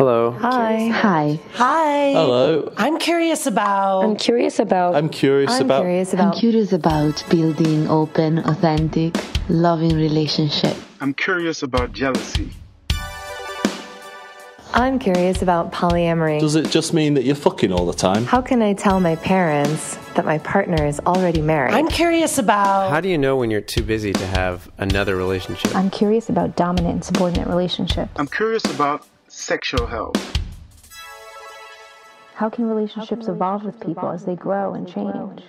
Hello. Hi. Hi. Hi. Hello. I'm curious about Building open, authentic, loving relationship. I'm curious about jealousy. I'm curious about polyamory. Does it just mean that you're fucking all the time? How can I tell my parents that my partner is already married? I'm curious about How do you know when you're too busy to have another relationship? I'm curious about dominant and subordinate relationships. I'm curious about sexual health. How can relationships evolve with people as they grow and change?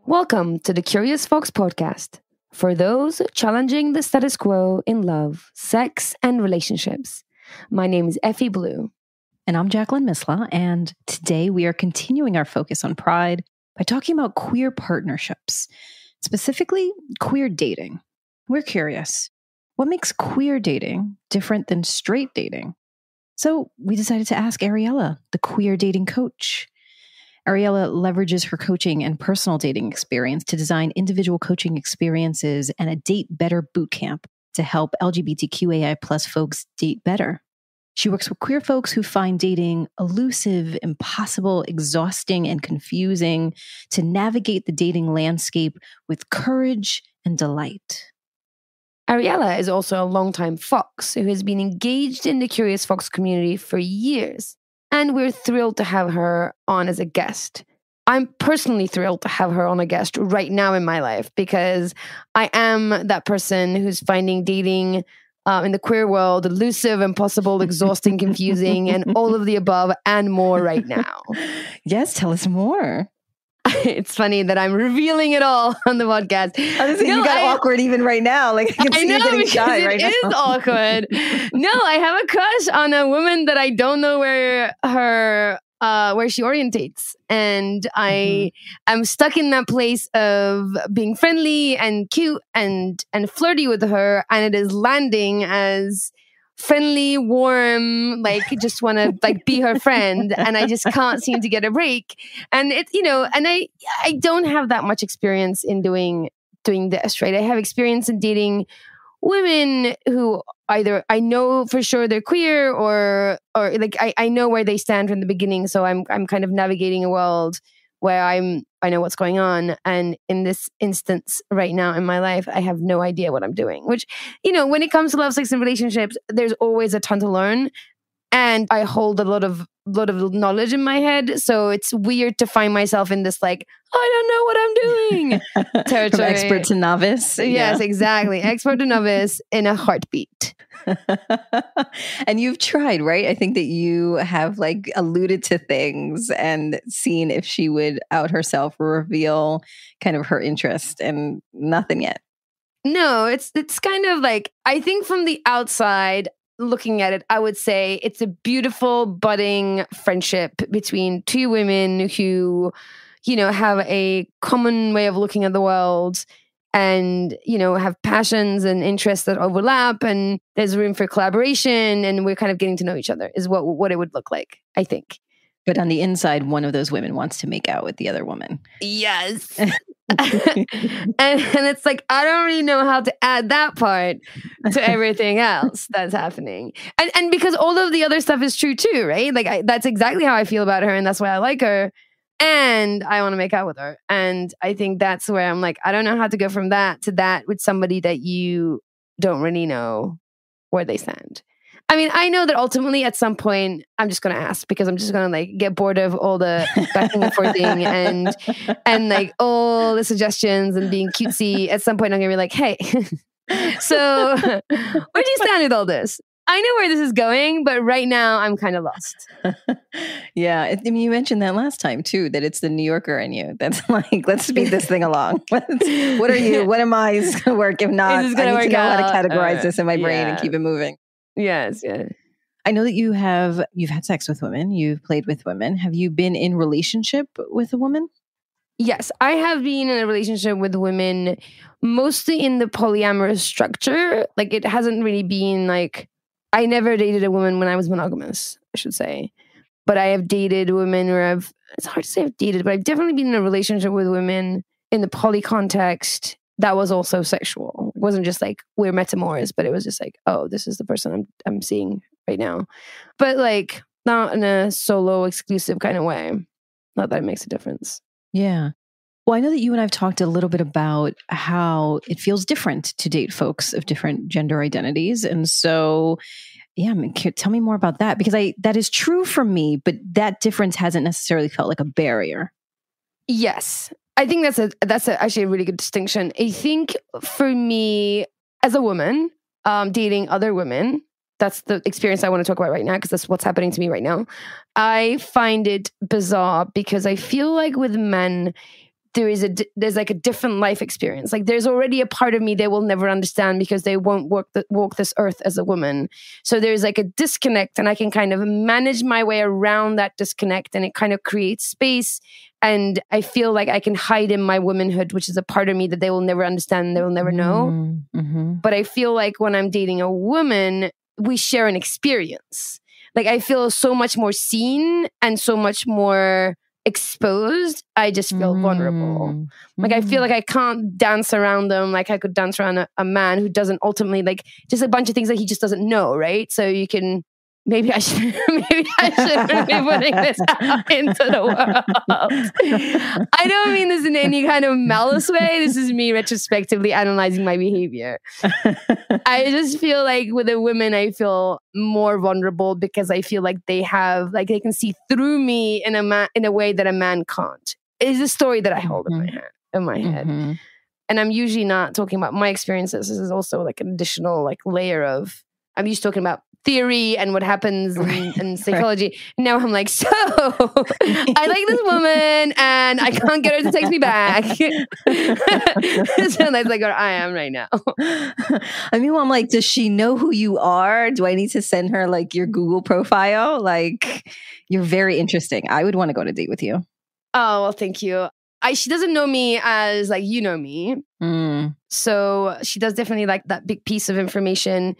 Welcome to the Curious Fox podcast. For those challenging the status quo in love, sex, and relationships. My name is Effy Blue. And I'm Jacqueline Misla, and today we are continuing our focus on pride by talking about queer partnerships, specifically queer dating. We're curious, what makes queer dating different than straight dating? So we decided to ask Ariella, the queer dating coach. Ariella leverages her coaching and personal dating experience to design individual coaching experiences and a Date Better bootcamp to help LGBTQAI+ folks date better. She works with queer folks who find dating elusive, impossible, exhausting, and confusing to navigate the dating landscape with courage and delight. Ariella is also a longtime Fox who has been engaged in the Curious Fox community for years, and we're thrilled to have her on as a guest. I'm personally thrilled to have her on a guest right now in my life because I am that person who's finding dating in the queer world elusive, impossible, exhausting, confusing, and all of the above and more right now. Yes, tell us more. It's funny that I'm revealing it all on the podcast. You got awkward even right now. Like I can see you getting shy right now. It is awkward. No, I have a crush on a woman that I don't know where she orientates, and I am stuck in that place of being friendly and cute and flirty with her, and it is landing as friendly, warm, like just want to like be her friend, and I just can't seem to get a break. And it's and I don't have that much experience in doing this, right? I have experience in dating women who either I know for sure they're queer or like I know where they stand from the beginning, so I'm kind of navigating a world where I know what's going on. And in this instance right now in my life, I have no idea what I'm doing, which, when it comes to love, sex, and relationships, there's always a ton to learn. And I hold a lot of knowledge in my head. So it's weird to find myself in this, like, I don't know what I'm doing territory. From expert to novice. Yes, exactly. Expert to novice in a heartbeat. And you've tried, right? I think that you have like alluded to things and seen if she would out herself or reveal kind of her interest, and nothing yet. No, it's kind of like, I think from the outside looking at it, I would say it's a beautiful budding friendship between two women who, have a common way of looking at the world and, have passions and interests that overlap, and there's room for collaboration, and we're kind of getting to know each other is what it would look like, I think. But on the inside, one of those women wants to make out with the other woman. Yes. and it's like, I don't really know how to add that part to everything else that's happening. And because all of the other stuff is true too, right? Like that's exactly how I feel about her, and that's why I like her. And I want to make out with her. And I think that's where I'm like, I don't know how to go from that to that with somebody that you don't really know where they stand. I mean, I know that ultimately at some point I'm just going to ask, because I'm just going to like get bored of all the backing and forthing and like all the suggestions and being cutesy. At some point I'm going to be like, hey, so where do you stand with all this? I know where this is going, but right now I'm kind of lost. Yeah. I mean, you mentioned that last time too, that it's the New Yorker in you. That's like, let's speed this thing along. What are you? What am I? Is going to work? If not, I need to know how to categorize this in my brain and keep it moving. Yes. Yeah. I know that you've had sex with women. You've played with women. Have you been in relationship with a woman? Yes, I have been in a relationship with women, mostly in the polyamorous structure. Like it hasn't really been like, I never dated a woman when I was monogamous, I should say. But I have dated women where it's hard to say I've dated, but I've definitely been in a relationship with women in the poly context that was also sexual. It wasn't just like we're metamors, but it was just like, oh, this is the person I'm seeing right now. But like not in a solo exclusive kind of way. Not that it makes a difference. Yeah. Well, I know that you and I've talked a little bit about how it feels different to date folks of different gender identities. And so, yeah, I mean, tell me more about that, because that is true for me, but that difference hasn't necessarily felt like a barrier. Yes. I think that's actually a really good distinction. I think for me as a woman, dating other women, that's the experience I want to talk about right now because that's what's happening to me right now. I find it bizarre because I feel like with men, there's like a different life experience. Like there's already a part of me they will never understand because they won't walk this earth as a woman. So there's like a disconnect, and I can kind of manage my way around that disconnect, and it kind of creates space. And I feel like I can hide in my womanhood, which is a part of me that they will never understand and they will never know. Mm-hmm. But I feel like when I'm dating a woman, we share an experience. Like I feel so much more seen and so much more exposed. I just feel vulnerable. Like I feel like I can't dance around them like I could dance around a man who doesn't ultimately, like, just a bunch of things that he just doesn't know, right? So you can maybe I shouldn't be putting this out into the world. I don't mean this in any kind of malice way. This is me retrospectively analyzing my behavior. I just feel like with the women, I feel more vulnerable because I feel like they can see through me in a way that a man can't. It's a story that I hold in my head. And I'm usually not talking about my experiences. This is also like an additional like layer of, I'm used to talking about theory and what happens in psychology. Right. Now I'm like, so I like this woman and I can't get her to text me back. So that's like where I am right now. I mean, I'm like, does she know who you are? Do I need to send her like your Google profile? Like, you're very interesting. I would want to go on a date with you. Oh, well, thank you. She doesn't know me as like you know me. So she does definitely like that big piece of information.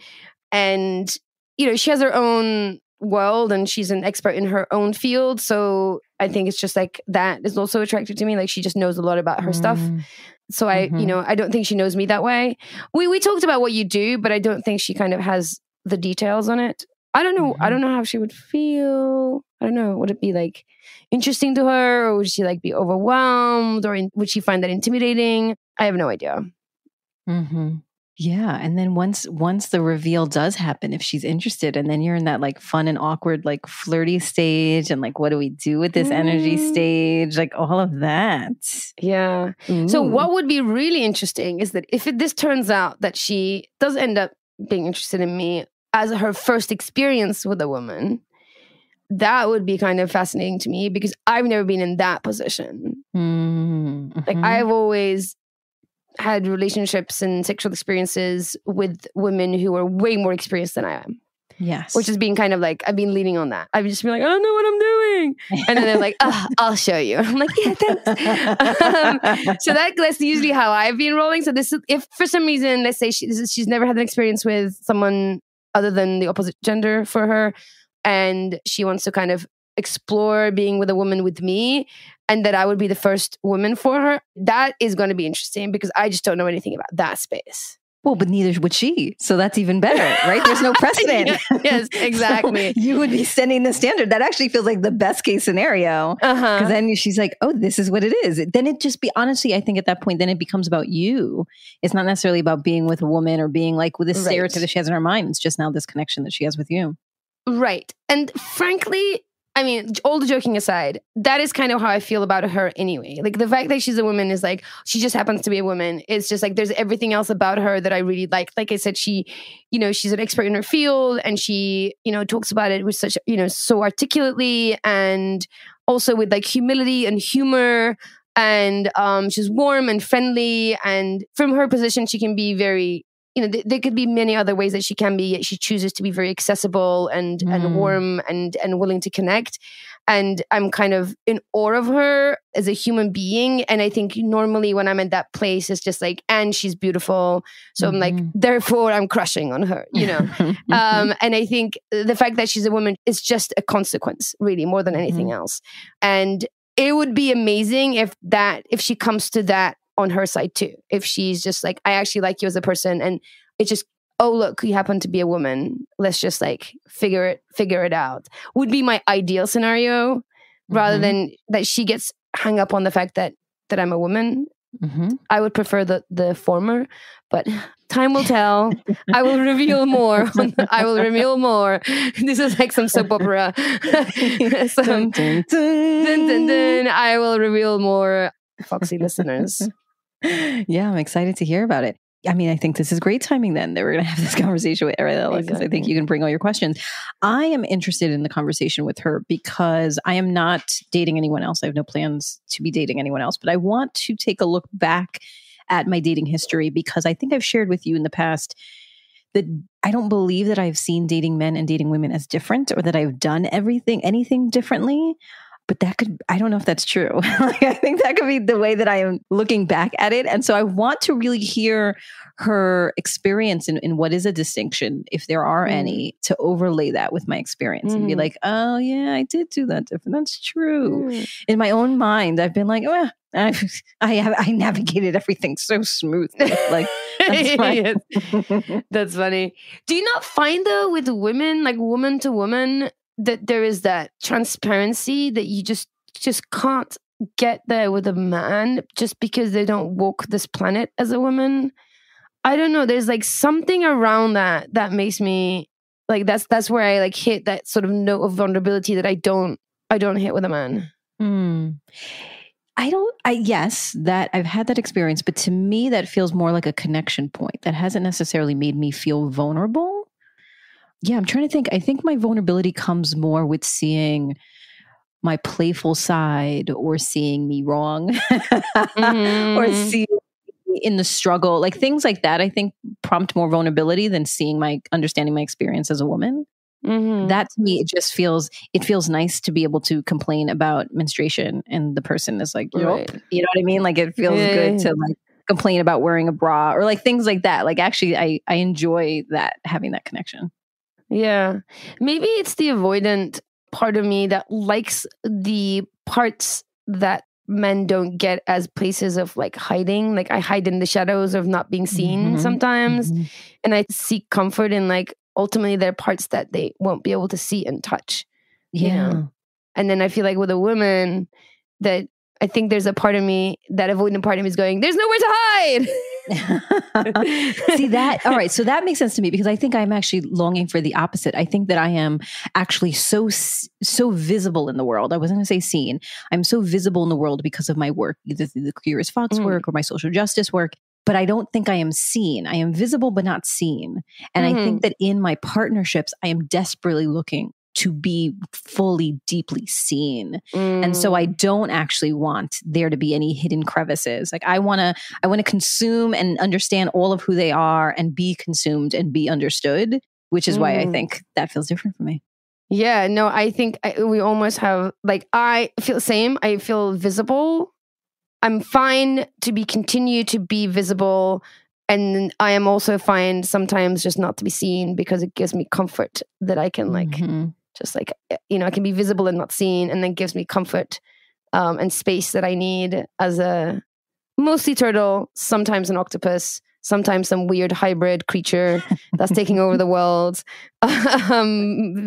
And you know, she has her own world and she's an expert in her own field. So I think it's just like that is also attractive to me. Like she just knows a lot about her stuff. So I don't think she knows me that way. We talked about what you do, but I don't think she kind of has the details on it. I don't know. I don't know how she would feel. I don't know. Would it be like interesting to her, or would she like be overwhelmed, or would she find that intimidating? I have no idea. Yeah. And then once the reveal does happen, if she's interested, and then you're in that like fun and awkward, like flirty stage, and like, what do we do with this energy stage? Like all of that. Yeah. So what would be really interesting is that if this turns out that she does end up being interested in me as her first experience with a woman, that would be kind of fascinating to me because I've never been in that position. Like I've always had relationships and sexual experiences with women who are way more experienced than I am. Yes. Which has been kind of like, I've been leaning on that. I've just been like, I don't know what I'm doing. And then they're like, I'll show you. I'm like, yeah, thanks. So that's usually how I've been rolling. So this is, if for some reason, let's say she's never had an experience with someone other than the opposite gender for her, and she wants to kind of explore being with a woman with me, and that I would be the first woman for her, that is going to be interesting because I just don't know anything about that space. Well, but neither would she. So that's even better, right? There's no precedent. Yes, exactly. So you would be setting the standard. That actually feels like the best case scenario. Because then she's like, oh, this is what it is. Then it just be, honestly, I think at that point, then it becomes about you. It's not necessarily about being with a woman or being like with a stereotype that she has in her mind. It's just now this connection that she has with you. Right. And frankly, I mean, all the joking aside, that is kind of how I feel about her anyway. Like the fact that she's a woman is like, she just happens to be a woman. It's just like, there's everything else about her that I really like. Like I said, she's an expert in her field, and she, talks about it with such, so articulately, and also with like humility and humor. And she's warm and friendly. And from her position, she can be very, there could be many other ways that she can be, yet she chooses to be very accessible and warm and willing to connect. And I'm kind of in awe of her as a human being. And I think normally when I'm at that place, it's just like, and she's beautiful. So I'm like, therefore I'm crushing on her, and I think the fact that she's a woman is just a consequence, really, more than anything else. And it would be amazing if she comes to that on her side too. If she's just like, I actually like you as a person, and it just, oh, look, you happen to be a woman. Let's just like figure it out, would be my ideal scenario, rather than that she gets hung up on the fact that I'm a woman. I would prefer the former, but time will tell. I will reveal more. I will reveal more. This is like some soap opera. So, dun, dun, dun. I will reveal more, Foxy listeners. Yeah, I'm excited to hear about it. I mean, I think this is great timing then that we're going to have this conversation with Ariella, because I think you can bring all your questions. I am interested in the conversation with her because I am not dating anyone else. I have no plans to be dating anyone else, but I want to take a look back at my dating history, because I think I've shared with you in the past that I don't believe that I've seen dating men and dating women as different, or that I've done anything differently. But I don't know if that's true. I think that could be the way that I am looking back at it. And so I want to really hear her experience in what is a distinction, if there are any, to overlay that with my experience and be like, oh yeah, I did do that different. That's true. In my own mind, I've been like, I navigated everything so smoothly. Like, that's fine. That's funny. Do you not find though with women, like woman to woman, that there is that transparency that you just can't get there with a man just because they don't walk this planet as a woman? I don't know. There's like something around that makes me like, that's where I like hit that sort of note of vulnerability that I don't hit with a man. Yes, that I've had that experience, but to me that feels more like a connection point. That hasn't necessarily made me feel vulnerable. Yeah, I'm trying to think. I think my vulnerability comes more with seeing my playful side, or seeing me wrong, or seeing me in the struggle. Like things like that, I think prompt more vulnerability than understanding my experience as a woman. That to me, it feels nice to be able to complain about menstruation, and the person is like, yup. You know what I mean? Like it feels good to like complain about wearing a bra, or like things like that. Like actually, I enjoy that, having that connection. Yeah. Maybe it's the avoidant part of me that likes the parts that men don't get as places of like hiding. Like I hide in the shadows of not being seen sometimes. And I seek comfort in like, ultimately there are parts that they won't be able to see and touch. Yeah. You know? And then I feel like with a woman that I think there's a part of me, that avoidant part of me is going, there's nowhere to hide. See that? All right. So that makes sense to me, because I think I'm actually longing for the opposite. I think that I am actually so visible in the world. I wasn't going to say seen. I'm so visible in the world because of my work, either the Queer as Fox work or my social justice work. But I don't think I am seen. I am visible, but not seen. And I think that in my partnerships, I am desperately looking to be fully, deeply seen. And so I don't actually want there to be any hidden crevices. Like I want to consume and understand all of who they are, and be consumed and be understood, which is why I think that feels different for me. Yeah, no, I think we almost have, like, I feel the same. I feel visible. I'm fine to continue to be visible. And I am also fine sometimes just not to be seen, because it gives me comfort that I can like, just like, you know, I can be visible and not seen, and then gives me comfort and space that I need as a mostly turtle, sometimes an octopus, sometimes some weird hybrid creature that's taking over the world,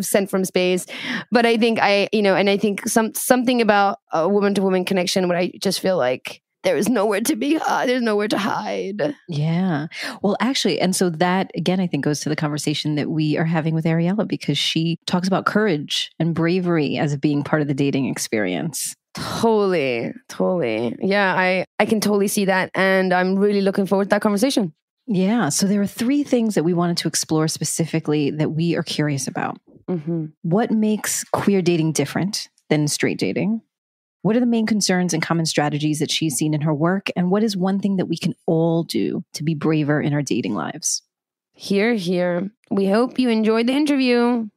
sent from space. But I think and I think something about a woman to woman connection where I just feel like there's nowhere to hide. Yeah. Well, actually, and so that, again, I think goes to the conversation that we are having with Ariella, because she talks about courage and bravery as being part of the dating experience. Totally. Yeah, I can totally see that. And I'm really looking forward to that conversation. Yeah. So there are 3 things that we wanted to explore specifically that we are curious about. What makes queer dating different than straight dating? What are the main concerns and common strategies that she's seen in her work? And what is one thing that we can all do to be braver in our dating lives? Hear, hear. We hope you enjoyed the interview.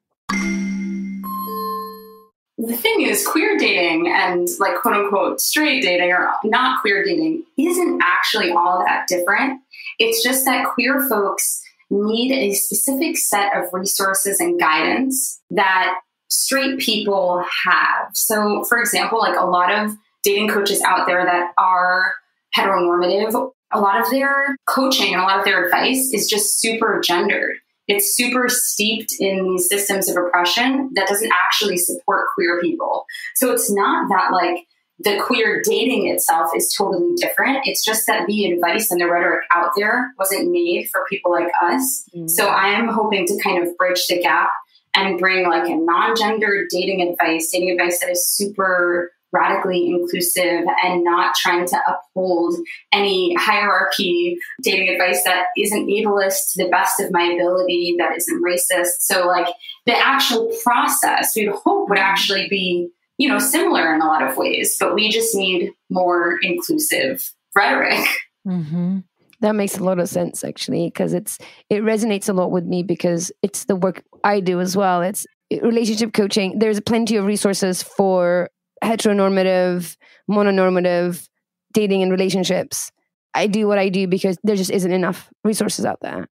The thing is, queer dating and like quote unquote straight dating or not queer dating isn't actually all that different. It's just that queer folks need a specific set of resources and guidance that straight people have. So, for example, like a lot of dating coaches out there that are heteronormative a lot of their coaching and a lot of their advice is just super gendered. It's super steeped in these systems of oppression that doesn't actually support queer people. So it's not that like the queer dating itself is totally different. It's just that the advice and the rhetoric out there wasn't made for people like us. So I am hoping to kind of bridge the gap and bring like a non-gendered dating advice that is super radically inclusive and not trying to uphold any hierarchy dating advice that isn't ableist to the best of my ability, that isn't racist. So like the actual process we'd hope would actually be, you know, similar in a lot of ways, but we just need more inclusive rhetoric. Mm-hmm. That makes a lot of sense, actually, because it resonates a lot with me because it's the work I do as well. It's relationship coaching. There's plenty of resources for heteronormative, mono-normative dating and relationships. I do what I do because there just isn't enough resources out there.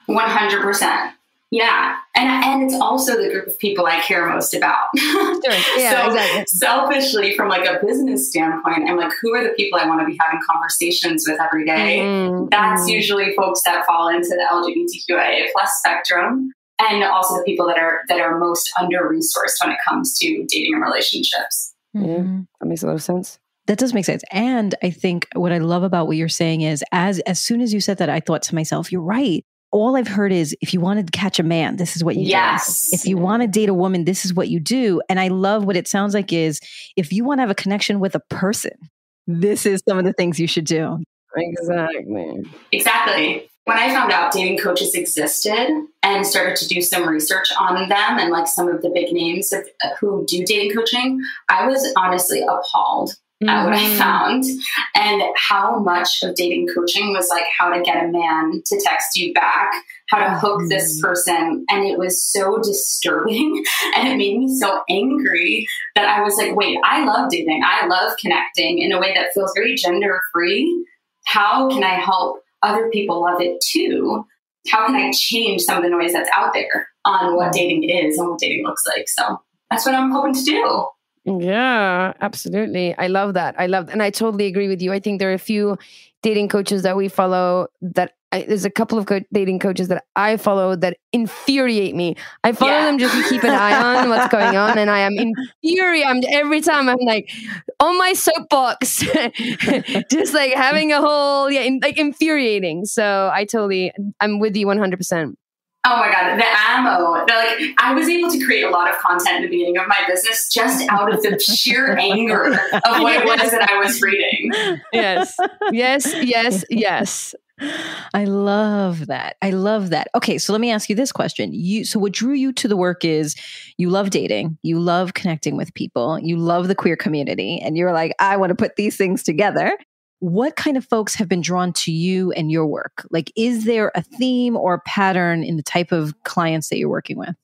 100%. Yeah. And it's also the group of people I care most about. Sure. Yeah, so exactly. Selfishly, from like a business standpoint, I'm like, who are the people I want to be having conversations with every day? That's usually folks that fall into the LGBTQIA+ spectrum. And also the people that are most under-resourced when it comes to dating and relationships. Yeah, that makes a lot of sense. That does make sense. And I think what I love about what you're saying is as soon as you said that, I thought to myself, you're right. All I've heard is if you want to catch a man, this is what you do. If you want to date a woman, this is what you do. And I love what it sounds like is if you want to have a connection with a person, this is some of the things you should do. Exactly. When I found out dating coaches existed and started to do some research on them and like some of the big names of who do dating coaching, I was honestly appalled at what I found and how much of dating coaching was like how to get a man to text you back, how to hook this person. And it was so disturbing and it made me so angry that I was like, wait, I love dating. I love connecting in a way that feels very gender free. How can I help other people love it too? How can I change some of the noise that's out there on what dating is and what dating looks like? So that's what I'm hoping to do. Yeah, absolutely. I love that. And I totally agree with you. I think there are a few dating coaches that we follow there's a couple of dating coaches that I follow that infuriate me. I follow them just to keep an eye on what's going on. And I am infuriated every time. I'm like on my soapbox, just like having a whole, infuriating. So I'm with you 100%. Oh my God, the ammo. I was able to create a lot of content in the beginning of my business just out of the sheer anger of what it was that I was reading. Yes. I love that. Okay, so let me ask you this question. So what drew you to the work is you love dating, you love connecting with people, you love the queer community, and you're like, I want to put these things together. What kind of folks have been drawn to you and your work? Like, is there a theme or a pattern in the type of clients that you're working with?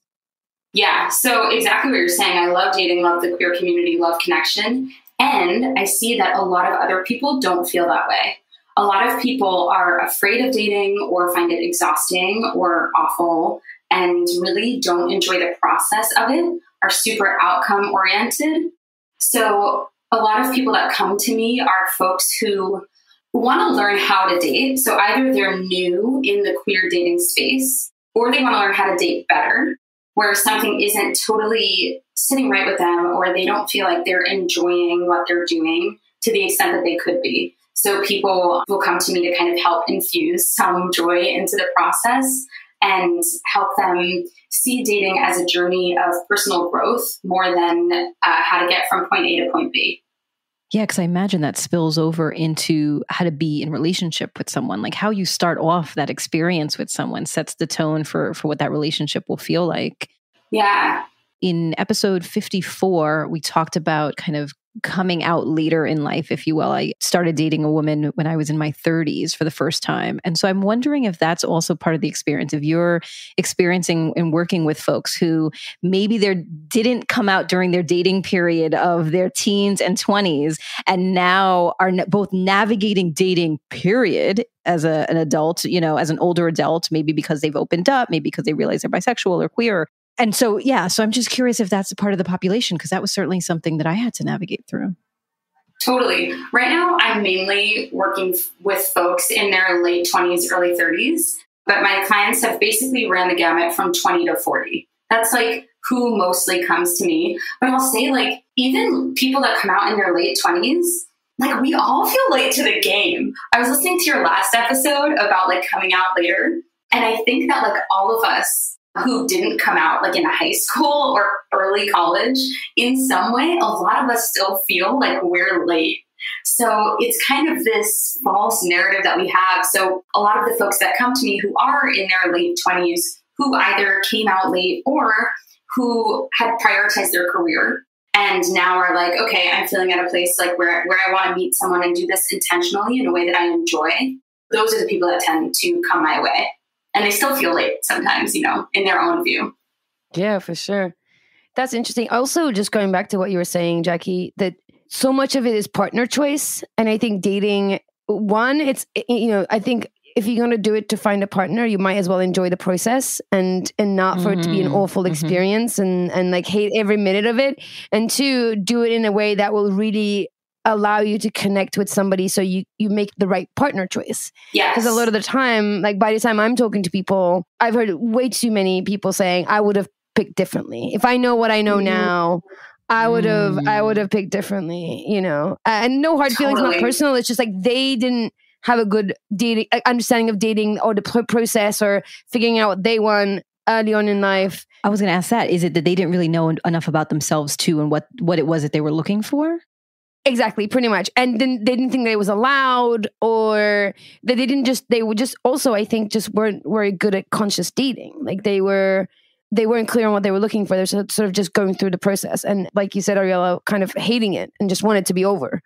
Yeah, so exactly what you're saying. I love dating, love the queer community, love connection. And I see that a lot of other people don't feel that way. A lot of people are afraid of dating or find it exhausting or awful and really don't enjoy the process of it, are super outcome oriented. So a lot of people that come to me are folks who want to learn how to date. So either they're new in the queer dating space or they want to learn how to date better, where something isn't totally sitting right with them or they don't feel like they're enjoying what they're doing to the extent that they could be. So people will come to me to kind of help infuse some joy into the process and help them see dating as a journey of personal growth more than how to get from point A to point B. Yeah, because I imagine that spills over into how to be in relationship with someone. Like how you start off that experience with someone sets the tone for what that relationship will feel like. Yeah. In episode 54, we talked about kind of coming out later in life, if you will. I started dating a woman when I was in my 30s for the first time. And so I'm wondering if that's also part of the experience, if you're experiencing and working with folks who maybe they didn't come out during their dating period of their teens and 20s, and now are both navigating dating period as an adult, as an older adult, maybe because they've opened up, maybe because they realize they're bisexual or queer. And so, so I'm just curious if that's a part of the population, because that was certainly something that I had to navigate through. Totally. Right now, I'm mainly working with folks in their late 20s, early 30s, but my clients have basically ran the gamut from 20 to 40. That's like who mostly comes to me. But I'll say, like, even people that come out in their late 20s, like, we all feel late to the game. I was listening to your last episode about like coming out later. And I think that like all of us who didn't come out like in high school or early college, in some way, a lot of us still feel like we're late. So it's kind of this false narrative that we have. So a lot of the folks that come to me who are in their late 20s, who either came out late or who had prioritized their career and now are like, okay, I'm feeling at a place like where I want to meet someone and do this intentionally in a way that I enjoy. Those are the people that tend to come my way. And they still feel late sometimes, you know, in their own view. Yeah, for sure. That's interesting. Also, just going back to what you were saying, Jackie, that so much of it is partner choice. And I think dating, one, it's, you know, I think if you're going to do it to find a partner, you might as well enjoy the process and not for it to be an awful experience and like hate every minute of it. And two, do it in a way that will really allow you to connect with somebody so you make the right partner choice. Yes. Because a lot of the time, like by the time I'm talking to people, I've heard way too many people saying, I would have picked differently. If I know what I know now, I would have picked differently, you know. And no hard feelings, not personal. It's just like they didn't have a good dating understanding of dating or the process or figuring out what they want early on in life. I was going to ask that. Is it that they didn't really know enough about themselves too and what it was that they were looking for? Exactly, pretty much. And then they didn't think that it was allowed, or that they would just also, I think, just weren't very good at conscious dating. Like they weren't clear on what they were looking for. They're sort of just going through the process. And like you said, Ariella, kind of hating it and just wanted to be over.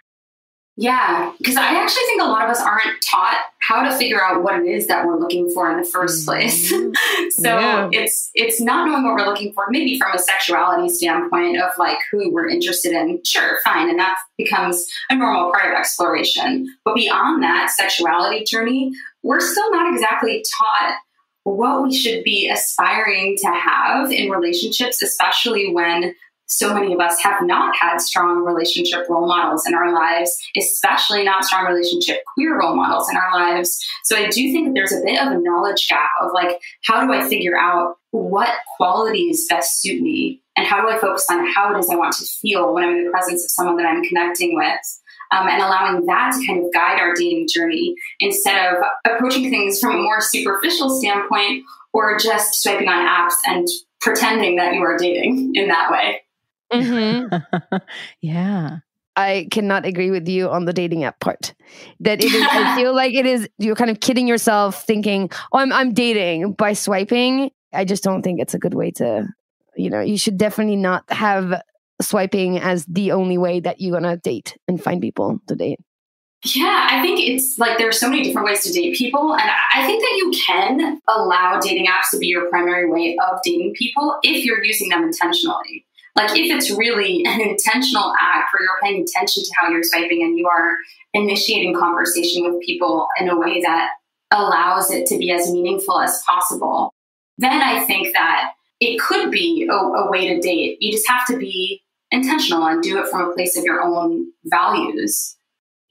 Yeah, because I actually think a lot of us aren't taught how to figure out what it is that we're looking for in the first place. So it's not knowing what we're looking for, maybe from a sexuality standpoint of like who we're interested in. Sure, fine. And that becomes a normal part of exploration. But beyond that sexuality journey, we're still not exactly taught what we should be aspiring to have in relationships, especially when so many of us have not had strong relationship role models in our lives, especially not strong relationship queer role models in our lives. So I do think that there's a bit of a knowledge gap of like, how do I figure out what qualities best suit me? And how do I focus on how it is I want to feel when I'm in the presence of someone that I'm connecting with? And allowing that to kind of guide our dating journey instead of approaching things from a more superficial standpoint or just swiping on apps and pretending that you are dating in that way. Yeah. I cannot agree with you on the dating app part. That it is, I feel like it is, you're kind of kidding yourself thinking, oh, I'm dating by swiping. I just don't think it's a good way to, you know, you should definitely not have swiping as the only way that you're going to date and find people to date. Yeah, I think it's like there's so many different ways to date people. And I think that you can allow dating apps to be your primary way of dating people if you're using them intentionally. Like if it's really an intentional act where you're paying attention to how you're swiping and you are initiating conversation with people in a way that allows it to be as meaningful as possible, then I think that it could be a way to date. You just have to be intentional and do it from a place of your own values.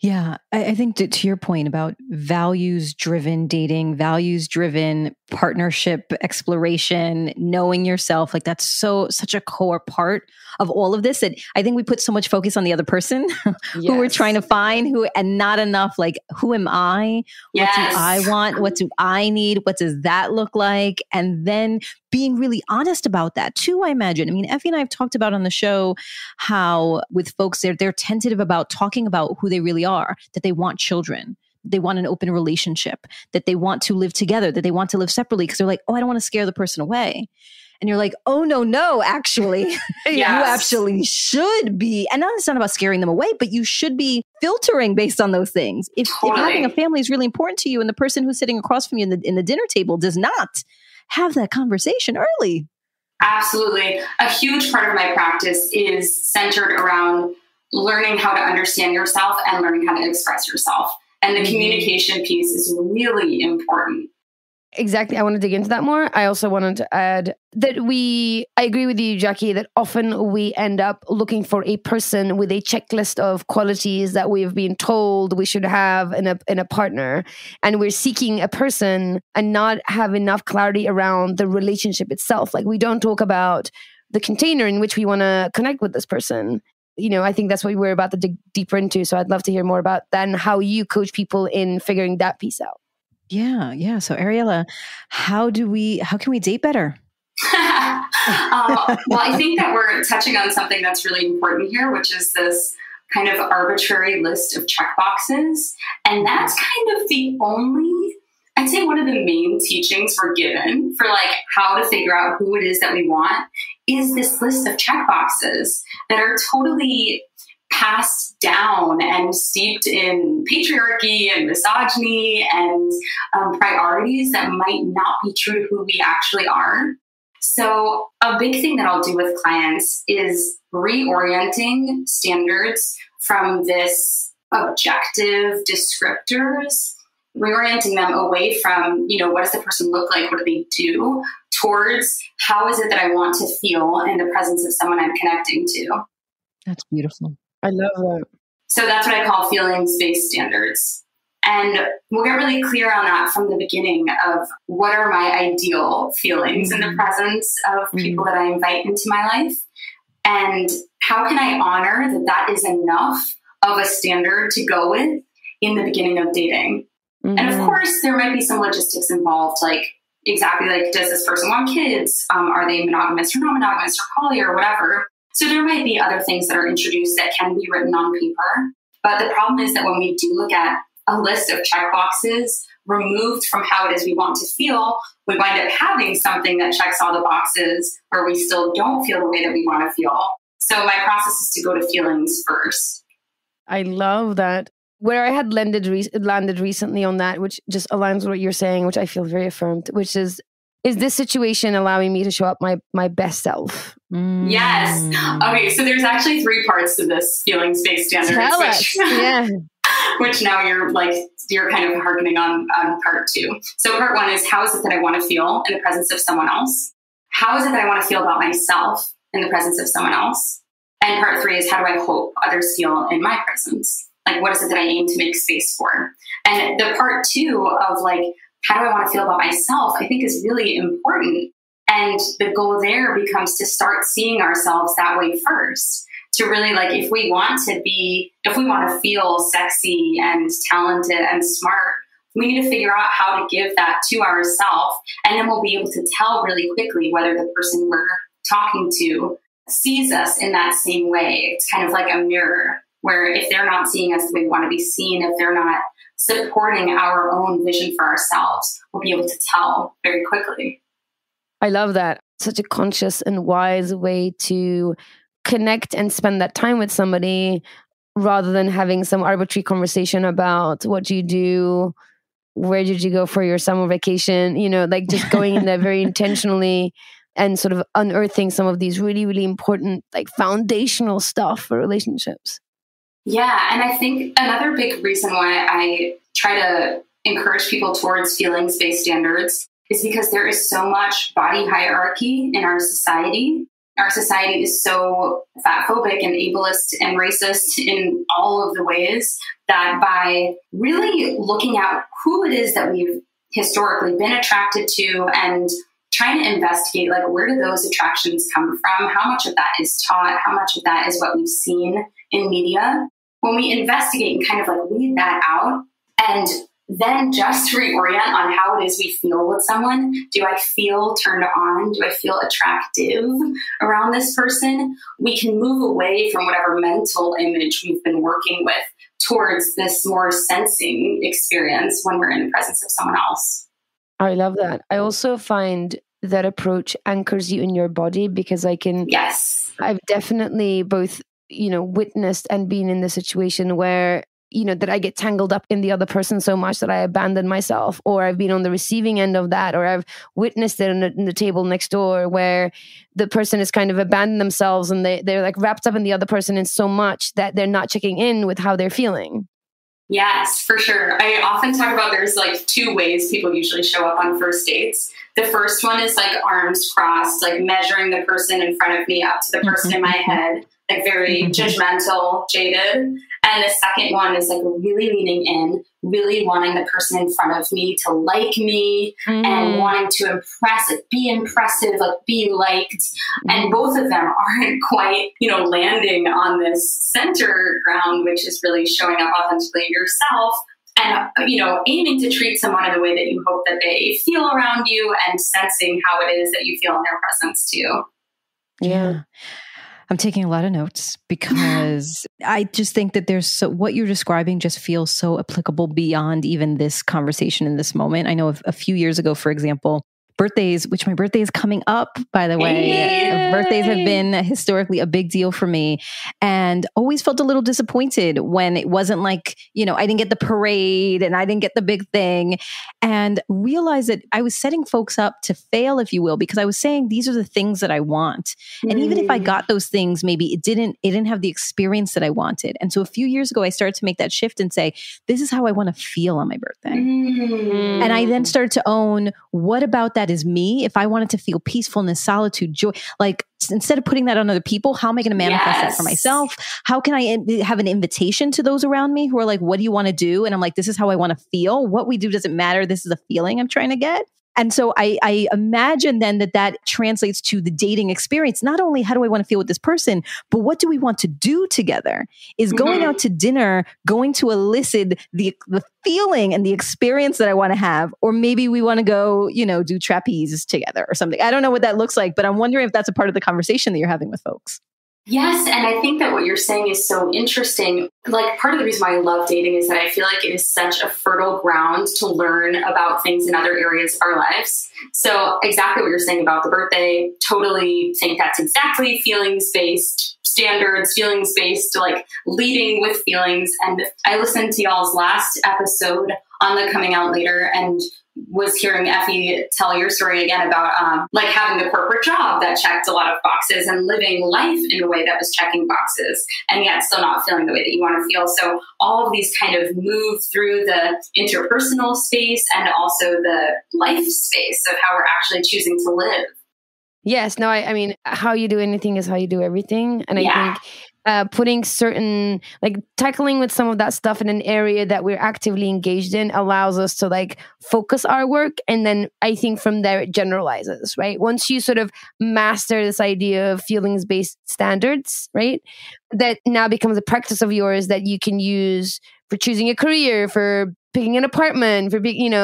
Yeah, I think to your point about values-driven dating, values-driven partnership exploration, knowing yourself, like that's such a core part of all of this that I think we put so much focus on the other person who we're trying to find, and not enough like, who am I? What do I want? What do I need? What does that look like? And then being really honest about that too, I imagine. I mean, Effy and I have talked about on the show how with folks, they're tentative about talking about who they really are, that they want children, they want an open relationship, that they want to live together, that they want to live separately because they're like, oh, I don't want to scare the person away. And you're like, oh, no, actually, you actually should be. And it's not about scaring them away, but you should be filtering based on those things. If having a family is really important to you and the person who's sitting across from you in the dinner table does not, have that conversation early. Absolutely. A huge part of my practice is centered around learning how to understand yourself and learning how to express yourself. And the communication piece is really important. Exactly. I want to dig into that more. I also wanted to add that I agree with you, Jackie, that often we end up looking for a person with a checklist of qualities that we've been told we should have in a partner. And we're seeking a person and not have enough clarity around the relationship itself. Like, we don't talk about the container in which we want to connect with this person. I think that's what we're about to dig deeper into. So I'd love to hear more about that and how you coach people in figuring that piece out. Yeah. So Ariella, how can we date better? Well, I think that we're touching on something that's really important here, which is this kind of arbitrary list of checkboxes. And that's kind of the only, I'd say one of the main teachings we're given for like how to figure out who it is that we want is this list of checkboxes that are totally passed down and steeped in patriarchy and misogyny and priorities that might not be true to who we actually are. So a big thing that I'll do with clients is reorienting standards from this objective descriptors, reorienting them away from, what does the person look like? What do they do? Towards how is it that I want to feel in the presence of someone I'm connecting to? That's beautiful. I love that. So that's what I call feelings-based standards. And we'll get really clear on that from the beginning of what are my ideal feelings in the presence of people that I invite into my life. And how can I honor that is enough of a standard to go with in the beginning of dating? And of course, there might be some logistics involved, like exactly like, does this person want kids? Are they monogamous or non-monogamous or poly or whatever? So there might be other things that are introduced that can be written on paper. But the problem is that when we do look at a list of checkboxes removed from how it is we want to feel, we wind up having something that checks all the boxes where we still don't feel the way that we want to feel. So my process is to go to feelings first. I love that. Where I had landed recently on that, which just aligns with what you're saying, which I feel very affirmed, which is this situation allowing me to show up my best self? Yes. Okay, so there's actually 3 parts to this feelings-based standards. Tell us. Yeah. Which now you're kind of harkening on part 2. So part 1 is, how is it that I want to feel in the presence of someone else? How is it that I want to feel about myself in the presence of someone else? And part 3 is, how do I hope others feel in my presence? Like, what is it that I aim to make space for? And the part 2 of like, how do I want to feel about myself, I think is really important. And the goal there becomes to start seeing ourselves that way first. To really, like, if we want to feel sexy and talented and smart, we need to figure out how to give that to ourselves. And then we'll be able to tell really quickly whether the person we're talking to sees us in that same way. It's kind of like a mirror, where if they're not seeing us the way we want to be seen, if they're not supporting our own vision for ourselves, we'll be able to tell very quickly. I love that. Such a conscious and wise way to connect and spend that time with somebody rather than having some arbitrary conversation about what do you do, where did you go for your summer vacation, like just going in there very intentionally and sort of unearthing some of these really, really important, like foundational stuff for relationships. Yeah. And I think another big reason why I try to encourage people towards feelings-based standards is because there is so much body hierarchy in our society. Our society is so fat-phobic and ableist and racist in all of the ways that by really looking at who it is that we've historically been attracted to and trying to investigate, like, where do those attractions come from? How much of that is taught? How much of that is what we've seen in media? When we investigate and kind of like weed that out and then just reorient on how it is we feel with someone. Do I feel turned on? Do I feel attractive around this person? We can move away from whatever mental image we've been working with towards this more sensing experience when we're in the presence of someone else. I love that. I also find that approach anchors you in your body because Yes. I've definitely both, witnessed and been in the situation where that I get tangled up in the other person so much that I abandon myself, or I've been on the receiving end of that, or I've witnessed it in the table next door where the person is kind of abandoned themselves and they're like wrapped up in the other person in so much that they're not checking in with how they're feeling. Yes, for sure. I often talk about there's like two ways people usually show up on first dates. The first one is like arms crossed, like measuring the person in front of me up to the person in my head, like very judgmental, jaded. And the second one is like really leaning in, really wanting the person in front of me to like me and wanting to impress, like be impressive, like be liked. And both of them aren't quite, landing on this center ground, which is really showing up authentically yourself. And, aiming to treat someone in the way that you hope that they feel around you and sensing how it is that you feel in their presence too. Yeah. I'm taking a lot of notes because I just think that what you're describing just feels so applicable beyond even this conversation in this moment. I know a few years ago, for example, birthdays, which my birthday is coming up, by the way. Yay! Birthdays have been historically a big deal for me, and always felt a little disappointed when it wasn't like, I didn't get the parade and I didn't get the big thing, and realized that I was setting folks up to fail, if you will, because I was saying, these are the things that I want. And even if I got those things, maybe it didn't have the experience that I wanted. And so a few years ago, I started to make that shift and say, this is how I want to feel on my birthday. And I then started to own, what about that is me? If I wanted to feel peacefulness, solitude, joy, like instead of putting that on other people, how am I going to manifest that for myself? How can I have an invitation to those around me who are like, what do you want to do? And I'm like, this is how I want to feel. What we do doesn't matter. This is a feeling I'm trying to get. And so I imagine then that translates to the dating experience. Not only how do I want to feel with this person, but what do we want to do together? Is going out to dinner going to elicit the feeling and the experience that I want to have? Or maybe we want to go, do trapeze together or something. I don't know what that looks like, but I'm wondering if that's a part of the conversation that you're having with folks. Yes, and I think that what you're saying is so interesting. Like, part of the reason why I love dating is that I feel like it is such a fertile ground to learn about things in other areas of our lives. So exactly what you're saying about the birthday, totally think that's exactly feelings-based standards, feelings-based, like leading with feelings. And I listened to y'all's last episode on the coming out later and was hearing Effy tell your story again about like having the corporate job that checked a lot of boxes and living life in a way that was checking boxes and yet still not feeling the way that you want to feel. So all of these kind of move through the interpersonal space and also the life space of how we're actually choosing to live. Yes, no, I mean, how you do anything is how you do everything. And I think putting certain, like tackling with some of that stuff in an area that we're actively engaged in allows us to like focus our work. And then I think from there it generalizes, right? Once you sort of master this idea of feelings-based standards, right? That now becomes a practice of yours that you can use for choosing a career, for picking an apartment, for being,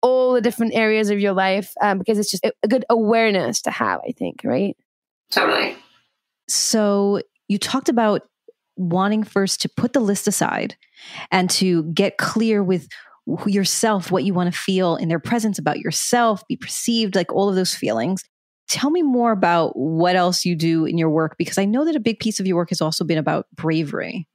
all the different areas of your life, because it's just a good awareness to have, I think, right? Totally. So you talked about wanting first to put the list aside and to get clear with yourself, what you want to feel in their presence about yourself, be perceived, like all of those feelings. Tell me more about what else you do in your work, because I know that a big piece of your work has also been about bravery.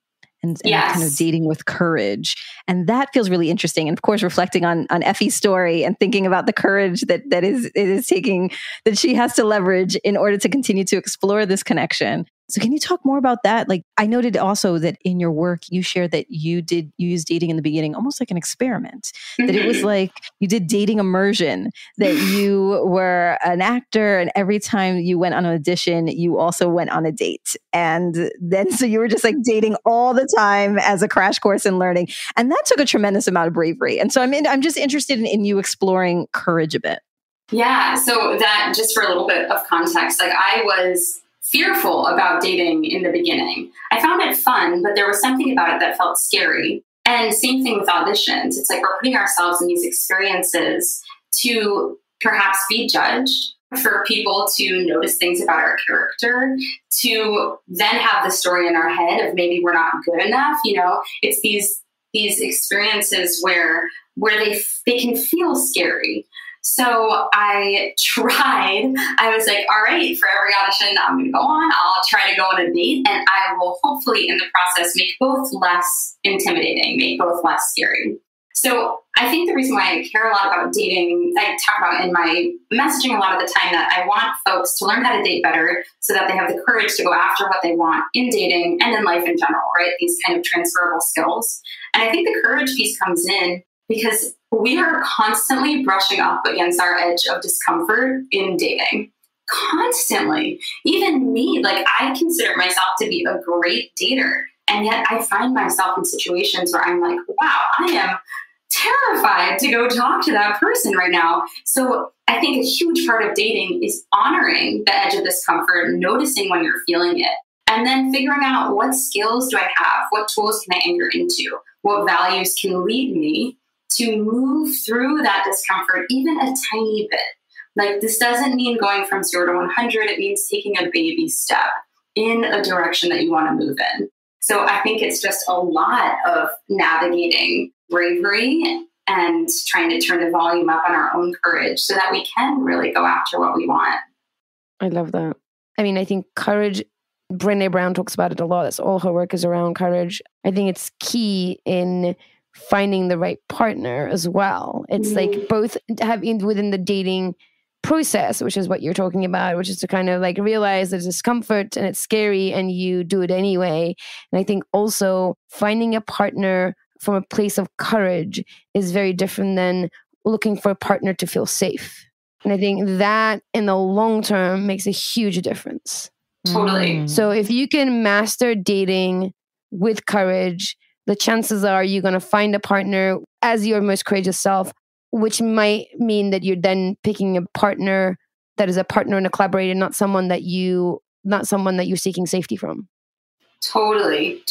And kind of dating with courage. And that feels really interesting. And of course, reflecting on Effy's story and thinking about the courage that is taking, that she has to leverage in order to continue to explore this connection. So can you talk more about that? Like, I noted also that in your work, you shared that you used dating in the beginning almost like an experiment, that it was like you did dating immersion, that you were an actor and every time you went on an audition, you also went on a date. And then, so you were just like dating all the time as a crash course in learning. And that took a tremendous amount of bravery. And so I'm just interested in you exploring courage a bit. Yeah. So that, just for a little bit of context, like I was fearful about dating in the beginning. I found it fun, but there was something about it that felt scary. And same thing with auditions. It's like we're putting ourselves in these experiences to perhaps be judged, for people to notice things about our character, to then have the story in our head of maybe we're not good enough. It's these experiences where they can feel scary. So I tried. I was like, all right, for every audition I'm going to go on, I'll try to go on a date, and I will hopefully in the process make both less intimidating, make both less scary. So I think the reason why I care a lot about dating, I talk about in my messaging a lot of the time that I want folks to learn how to date better so that they have the courage to go after what they want in dating and in life in general, right? These kind of transferable skills. And I think the courage piece comes in because we are constantly brushing up against our edge of discomfort in dating. Constantly. Even me, like I consider myself to be a great dater. And yet I find myself in situations where I'm like, wow, I am terrified to go talk to that person right now. So I think a huge part of dating is honoring the edge of discomfort, noticing when you're feeling it, and then figuring out what skills do I have? What tools can I anchor into? What values can lead me to move through that discomfort even a tiny bit? Like this doesn't mean going from 0 to 100. It means taking a baby step in a direction that you want to move in. So I think it's just a lot of navigating bravery and trying to turn the volume up on our own courage so that we can really go after what we want. I love that. I mean, I think courage, Brené Brown talks about it a lot. That's all her work is around courage. I think it's key in finding the right partner as well. It's like both having within the dating process, which is what you're talking about, which is to kind of like realize there's discomfort and it's scary and you do it anyway. And I think also finding a partner from a place of courage is very different than looking for a partner to feel safe. And I think that in the long term makes a huge difference. Totally. So if you can master dating with courage, the chances are you're going to find a partner as your most courageous self, which might mean that you're then picking a partner that is a partner and a collaborator, not someone that you're seeking safety from. Totally.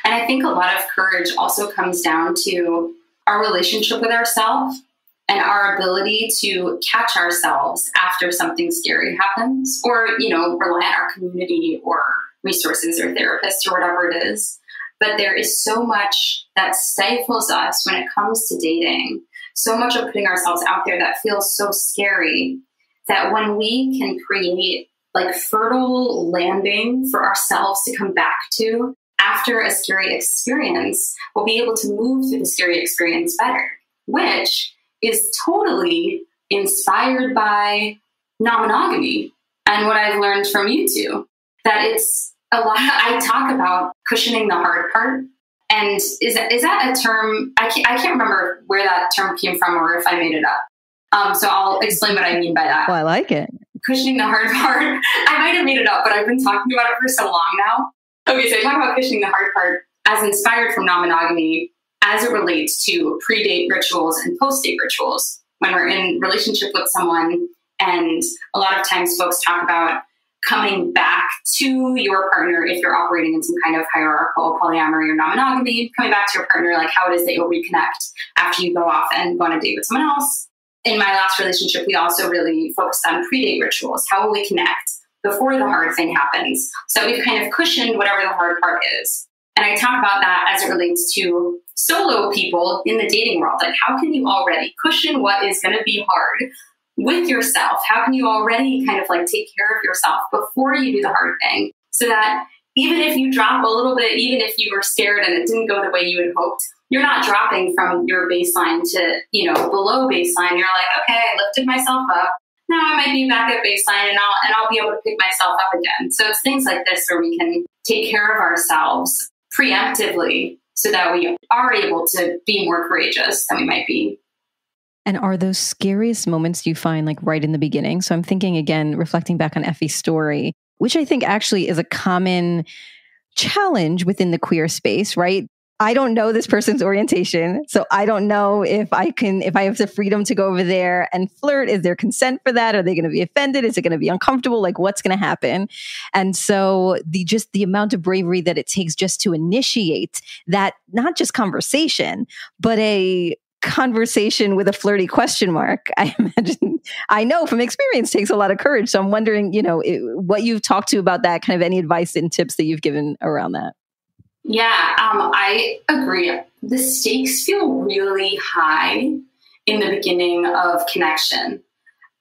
And I think a lot of courage also comes down to our relationship with ourselves and our ability to catch ourselves after something scary happens, or, rely on our community or resources or therapists or whatever it is. But there is so much that stifles us when it comes to dating. So much of putting ourselves out there that feels so scary that when we can create like fertile landing for ourselves to come back to after a scary experience, we'll be able to move through the scary experience better, which is totally inspired by non-monogamy and what I've learned from you two, that it's a lot. I talk about cushioning the hard part. And is that a term? I can't remember where that term came from or if I made it up. So I'll explain what I mean by that. Well, I like it. Cushioning the hard part. I might have made it up, but I've been talking about it for so long now. Okay, so I talk about cushioning the hard part as inspired from non-monogamy as it relates to pre-date rituals and post-date rituals. When we're in relationship with someone, and a lot of times folks talk about coming back to your partner if you're operating in some kind of hierarchical polyamory or non-monogamy, coming back to your partner, like how it is that you'll reconnect after you go off and go on a date with someone else. In my last relationship, we also really focused on pre-date rituals. How will we connect before the hard thing happens? So we've kind of cushioned whatever the hard part is. And I talk about that as it relates to solo people in the dating world. Like, how can you already cushion what is going to be hard with yourself? How can you already kind of like take care of yourself before you do the hard thing, so that even if you drop a little bit, even if you were scared and it didn't go the way you had hoped, you're not dropping from your baseline to, below baseline. You're like, okay, I lifted myself up. Now I might be back at baseline and I'll be able to pick myself up again. So it's things like this where we can take care of ourselves preemptively so that we are able to be more courageous than we might be. And are those scariest moments you find like right in the beginning? So I'm thinking again, reflecting back on Effie's story, which I think actually is a common challenge within the queer space, right? I don't know this person's orientation. So I don't know if I have the freedom to go over there and flirt. Is there consent for that? Are they going to be offended? Is it going to be uncomfortable? Like, what's going to happen? And so the amount of bravery that it takes just to initiate that, not just conversation, but a conversation with a flirty question mark, I imagine, I know from experience, takes a lot of courage. So I'm wondering, what you've talked to about that, kind of any advice and tips that you've given around that. Yeah, I agree. The stakes feel really high in the beginning of connection.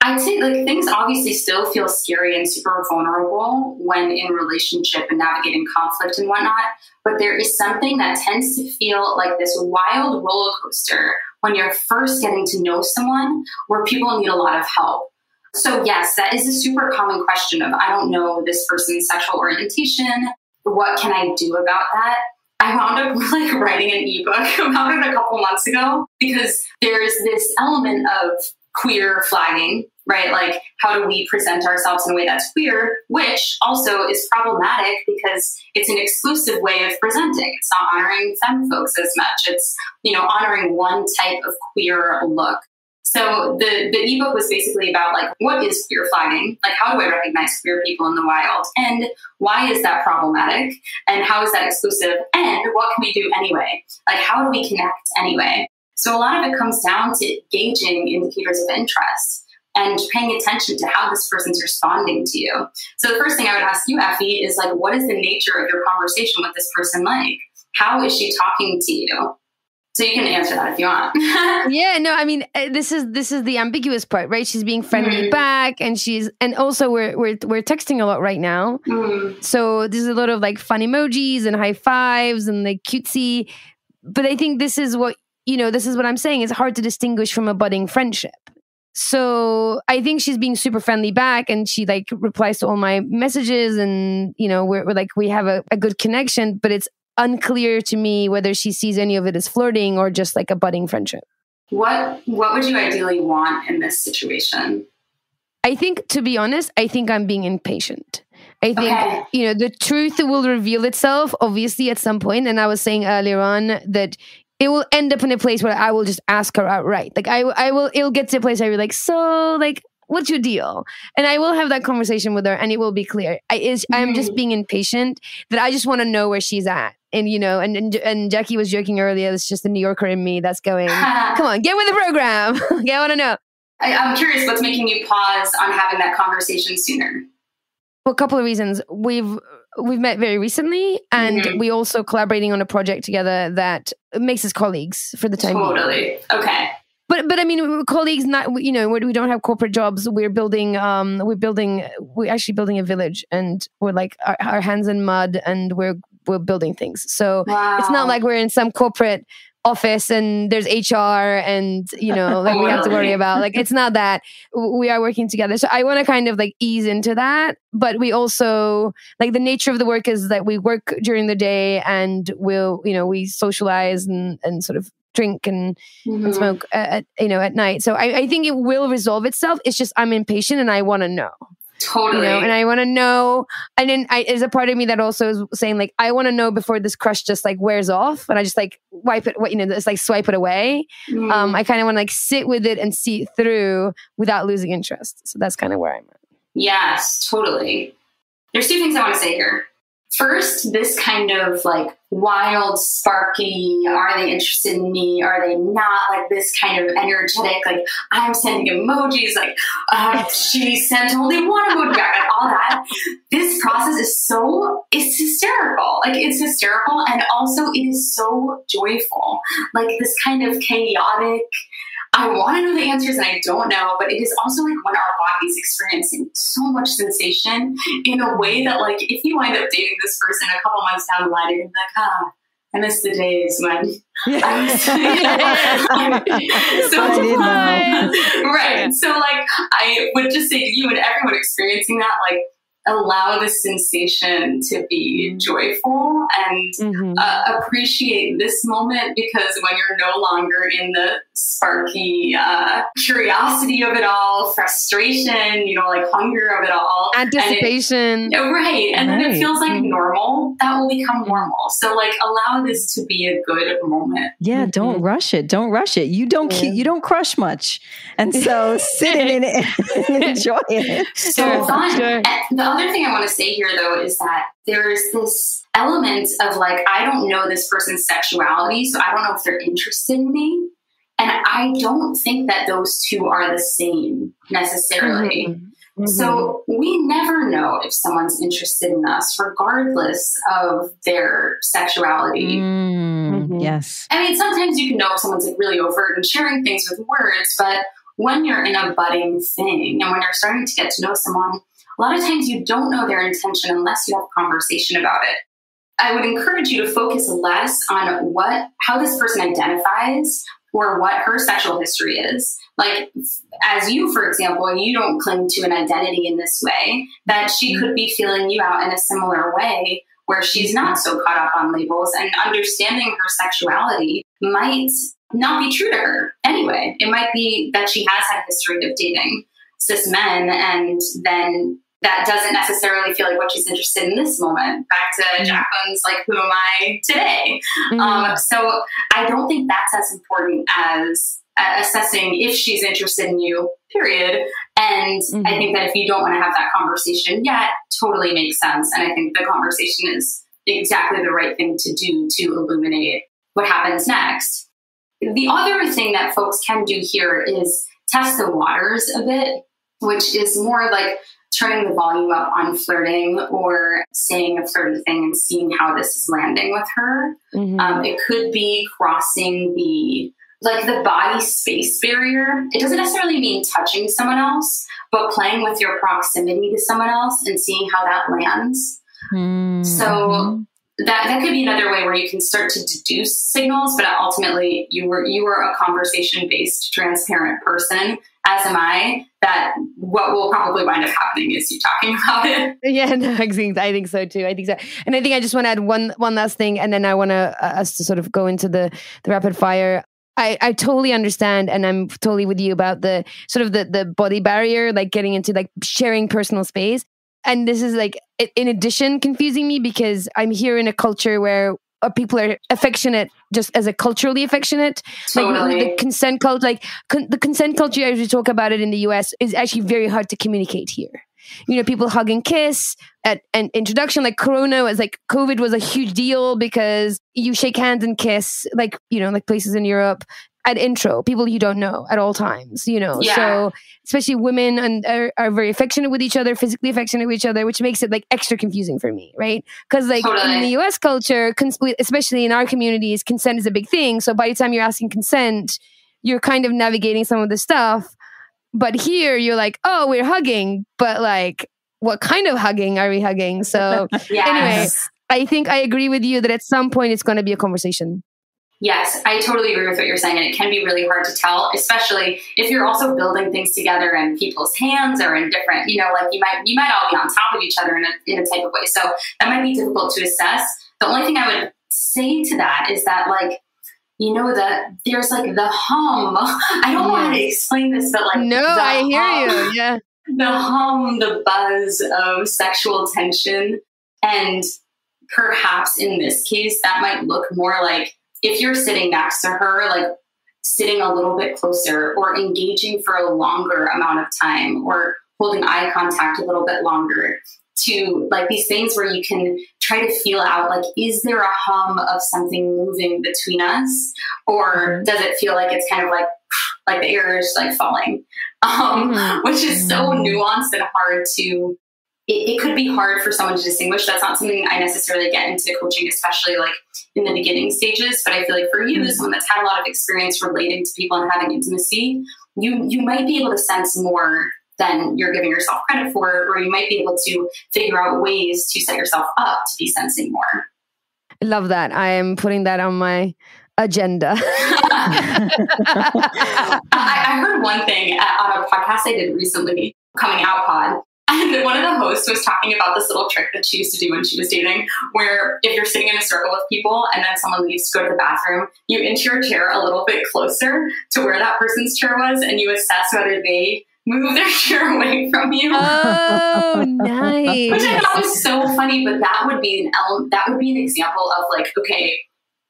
I'd say like things obviously still feel scary and super vulnerable when in relationship and navigating conflict and whatnot. But there is something that tends to feel like this wild roller coaster when you're first getting to know someone where people need a lot of help. So yes, that is a super common question of, I don't know this person's sexual orientation. What can I do about that? I wound up like writing an ebook about it a couple months ago because there's this element of queer flagging, right? Like, how do we present ourselves in a way that's queer, which also is problematic because it's an exclusive way of presenting. It's not honoring femme folks as much. It's, honoring one type of queer look. So the ebook was basically about like, what is queer flagging? Like, how do I recognize queer people in the wild? And why is that problematic? And how is that exclusive? And what can we do anyway? Like, how do we connect anyway? So a lot of it comes down to gauging indicators of interest and paying attention to how this person's responding to you. So the first thing I would ask you, Effy, is like, what is the nature of your conversation with this person like? How is she talking to you? So you can answer that if you want. Yeah, no, I mean, this is the ambiguous part, right? She's being friendly back, and also we're texting a lot right now. So there's a lot of like fun emojis and high fives and like cutesy. But I think this is what I'm saying. It's hard to distinguish from a budding friendship. So I think she's being super friendly back, and she like replies to all my messages, and we're like, we have a good connection, but it's unclear to me whether she sees any of it as flirting or just like a budding friendship. What would you ideally want in this situation? I think, to be honest, I'm being impatient. I think, the truth will reveal itself, obviously, at some point. And I was saying earlier on that it will end up in a place where I will just ask her outright. Like, it'll get to a place where I'll be like, so, like, what's your deal? And I will have that conversation with her, and it will be clear. I'm just being impatient that I just want to know where she's at. And, and Jackie was joking earlier, it's just the New Yorker in me that's going, come on, get with the program. I want to know. I'm curious, what's making you pause on having that conversation sooner? Well, a couple of reasons. We've met very recently, and we also collaborating on a project together that makes us colleagues for the time being. Totally. Okay. But I mean, we're colleagues, not, we don't have corporate jobs. We're actually building a village, and we're like our hands in mud, and we're building things. So It's not like we're in some corporate office and there's HR and, like we have to worry about, like, it's not that. We are working together. So I want to kind of like ease into that. But we also, like, the nature of the work is that we work during the day, and we socialize and sort of drink and smoke at night. So I think it will resolve itself. It's just I'm impatient and I want to know. Totally. And I want to know. And then there's a part of me that also is saying, like, I want to know before this crush just like wears off and I just like wipe it, it's like swipe it away. I kind of want to like sit with it and see it through without losing interest. So that's kind of where I'm at. Yes, totally. There's two things I want to say here. First, this kind of like wild, sparky, are they interested in me? Are they not? Like this kind of energetic, like I'm sending emojis, like she sent only one emoji back, like all that. This process is it's hysterical. Like it's hysterical, and also it is so joyful. Like this kind of chaotic, I want to know the answers and I don't know, but it is also like when our body's experiencing so much sensation in a way that, like, if you wind up dating this person a couple months down the line, you're gonna be like, I miss the days when I was so fun. Right. So like I would just say to you and everyone experiencing that, like, allow the sensation to be joyful and appreciate this moment, because when you're no longer in the sparky curiosity of it all, frustration, like hunger of it all, anticipation, and then it feels like normal, that will become normal. So like allow this to be a good moment. Yeah, don't rush it. Don't rush it. You don't crush much, and so sit in it and enjoy it. So fun. Sure. The other thing I want to say here, though, is that there's this element of like, I don't know this person's sexuality, so I don't know if they're interested in me. And I don't think that those two are the same necessarily. So we never know if someone's interested in us, regardless of their sexuality. Yes. I mean, sometimes you can know if someone's like really overt and sharing things with words, but when you're in a budding thing and when you're starting to get to know someone, a lot of times you don't know their intention unless you have a conversation about it. I would encourage you to focus less on how this person identifies or what her sexual history is. Like, as you, for example, you don't cling to an identity in this way, that she could be feeling you out in a similar way where she's not so caught up on labels, and understanding her sexuality might not be true to her anyway. It might be that she has had a history of dating cis men, and then that doesn't necessarily feel like what she's interested in this moment. Back to Jacqueline's, like, who am I today? So I don't think that's as important as assessing if she's interested in you, period. And I think that if you don't want to have that conversation yet, totally makes sense. And I think the conversation is exactly the right thing to do to illuminate what happens next. The other thing that folks can do here is test the waters a bit, which is more like turning the volume up on flirting or saying a flirty thing and seeing how this is landing with her. It could be crossing the body space barrier. It doesn't necessarily mean touching someone else, but playing with your proximity to someone else and seeing how that lands. So that could be another way where you can start to deduce signals, but ultimately you were a conversation-based, transparent person, as am I, that what will probably wind up happening is you talking about it. Yeah, no, I think so too. I think so. And I think I just want to add one last thing, and then I want us to sort of go into the rapid fire. I totally understand, and I'm totally with you about the sort of the body barrier, like getting into like sharing personal space. And this is like, in addition, confusing me because I'm here in a culture where people are affectionate just as a culturally affectionate. Totally. Like the consent culture, the consent culture, as we talk about it in the US, is actually very hard to communicate here. You know, people hug and kiss at an introduction, like COVID was a huge deal because you shake hands and kiss, like, you know, like places in Europe at intro, people you don't know at all times, you know. Yeah. So especially women are very affectionate with each other, physically affectionate with each other, which makes it like extra confusing for me, right? Because like in the US culture, especially in our communities, consent is a big thing. So by the time you're asking consent, you're kind of navigating some of the stuff. But here you're like, oh, we're hugging, but like, what kind of hugging are we hugging? So Anyway, I think I agree with you that at some point it's going to be a conversation. Yes, I totally agree with what you're saying. And it can be really hard to tell, especially if you're also building things together and people's hands are in different, you know, like you might all be on top of each other in a type of way. So that might be difficult to assess. The only thing I would say to that is that, like, you know, that there's like the hum. I don't know how to explain this, but like, no, I hear you. Yeah. The hum, the buzz of sexual tension. And perhaps in this case, that might look more like if you're sitting next to her, like sitting a little bit closer or engaging for a longer amount of time or holding eye contact a little bit longer, to like these things where you can try to feel out, like, is there a hum of something moving between us? Or does it feel like it's kind of like the air is like falling, which is so nuanced and hard to, it could be hard for someone to distinguish. That's not something I necessarily get into coaching, especially like in the beginning stages. But I feel like for you, as someone that's had a lot of experience relating to people and having intimacy, you might be able to sense more than you're giving yourself credit for, or you might be able to figure out ways to set yourself up to be sensing more. I love that. I am putting that on my agenda. I heard one thing on a podcast I did recently, Coming Out Pod, and one of the hosts was talking about this little trick that she used to do when she was dating, where if you're sitting in a circle with people and then someone leaves to go to the bathroom, you inch your chair a little bit closer to where that person's chair was, and you assess whether they move their chair away from you. Oh, nice. Which I thought was so funny, but that would be an example of like, okay,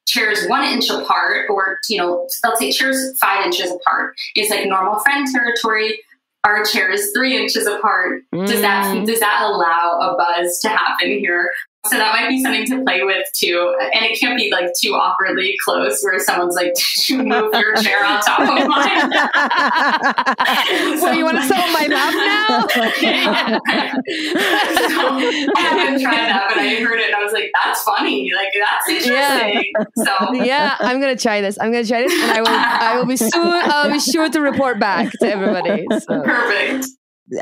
chairs 1 inch apart, or, you know, let's say chairs 5 inches apart is like normal friend territory. Our chair is 3 inches apart. Does that allow a buzz to happen here? So that might be something to play with too. And it can't be like too awkwardly close where someone's like, did you move your chair on top of mine? So you want to sit on my lap now? So I haven't tried that, but I heard it and I was like, that's funny. Like, that's interesting. So yeah, I'm going to try this. And I will be sure to report back to everybody. So. Perfect.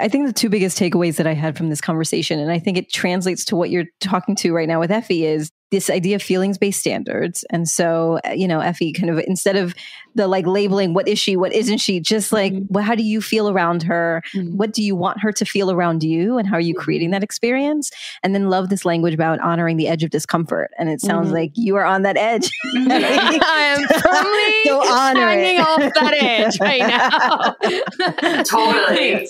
I think the two biggest takeaways that I had from this conversation, and I think it translates to what you're talking to right now with Effy, is this idea of feelings-based standards. And so, Effy, kind of instead of the like labeling, what is she, what isn't she, just like, well, how do you feel around her? What do you want her to feel around you? And how are you creating that experience? And then love this language about honoring the edge of discomfort. And it sounds like you are on that edge. I am firmly hanging off that edge right now. Totally.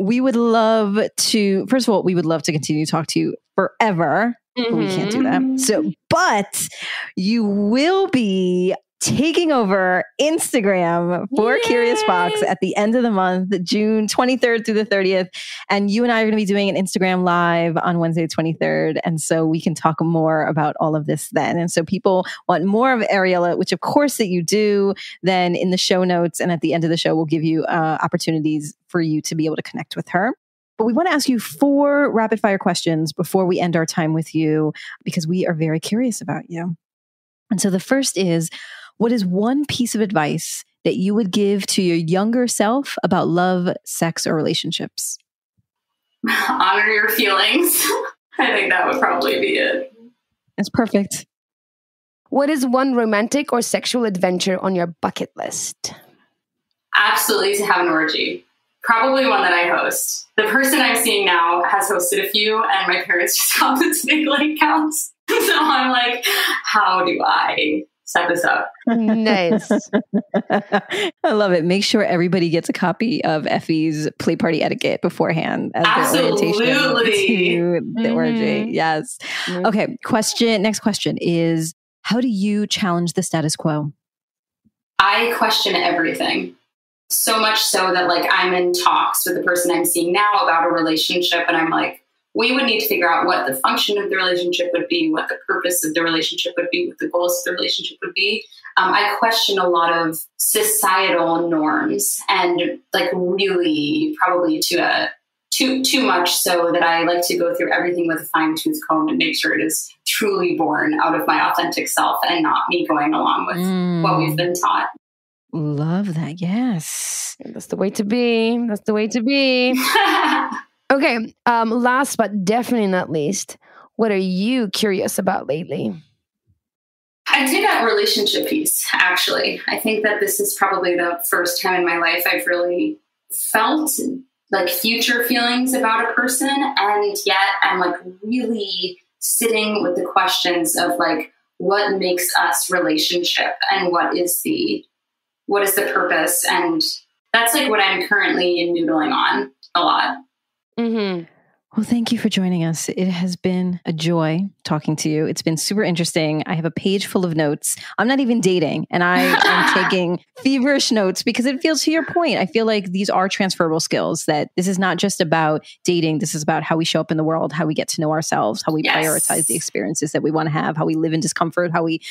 We would love to, first of all, we would love to continue to talk to you forever. But we can't do that. So, but you will be taking over Instagram for Curious Fox at the end of the month, June 23rd through the 30th. And you and I are going to be doing an Instagram live on Wednesday, 23rd. And so we can talk more about all of this then. And so people want more of Ariella, which of course that you do, then in the show notes and at the end of the show, we'll give you opportunities for you to be able to connect with her. But we want to ask you 4 rapid fire questions before we end our time with you, because we are very curious about you. And so the first is, what is one piece of advice that you would give to your younger self about love, sex, or relationships? Honor your feelings. I think that would probably be it. That's perfect. What is one romantic or sexual adventure on your bucket list? Absolutely to have an orgy. Probably one that I host. The person I'm seeing now has hosted a few, and my parents just got this big lake house. So I'm like, how do I set this up? Nice. I love it. Make sure everybody gets a copy of Effy's Play Party Etiquette beforehand as their orientation to the orgy. Yes. Okay. Next question is, how do you challenge the status quo? I question everything. So much so that like I'm in talks with the person I'm seeing now about a relationship, and I'm like, we would need to figure out what the function of the relationship would be, what the purpose of the relationship would be, what the goals of the relationship would be. I question a lot of societal norms, and like really probably too much so that I like to go through everything with a fine-tooth comb and make sure it is truly born out of my authentic self and not me going along with what we've been taught. Love that. Yes. That's the way to be. That's the way to be. Okay. Last but definitely not least, what are you curious about lately? I did that relationship piece, actually. I think that this is probably the first time in my life I've really felt like future feelings about a person. And yet I'm like really sitting with the questions of like, what makes us relationship and what is the purpose? And that's like what I'm currently noodling on a lot. Mm-hmm. Well, thank you for joining us. It has been a joy talking to you. It's been super interesting. I have a page full of notes. I'm not even dating, and I am taking feverish notes because it feels, to your point, I feel like these are transferable skills, that this is not just about dating. This is about how we show up in the world, how we get to know ourselves, how we prioritize the experiences that we want to have, how we live in discomfort, how we,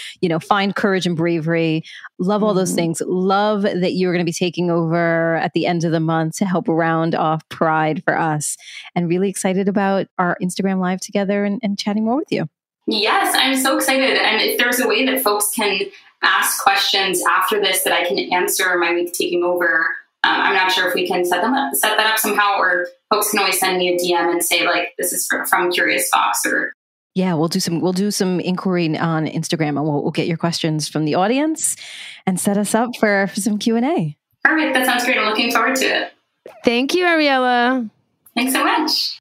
find courage and bravery. Love all those things. Love that you're going to be taking over at the end of the month to help round off Pride for us, and really excited about our Instagram live together and chatting more with you. Yes, I'm so excited. And if there's a way that folks can ask questions after this that I can answer my week taking over, I'm not sure if we can set that up somehow, or folks can always send me a DM and say like, this is from Curious Fox, or yeah, we'll do some inquiry on Instagram, and we'll get your questions from the audience and set us up for some Q&A. Perfect. That sounds great. I'm looking forward to it. Thank you, Ariella. Thanks so much.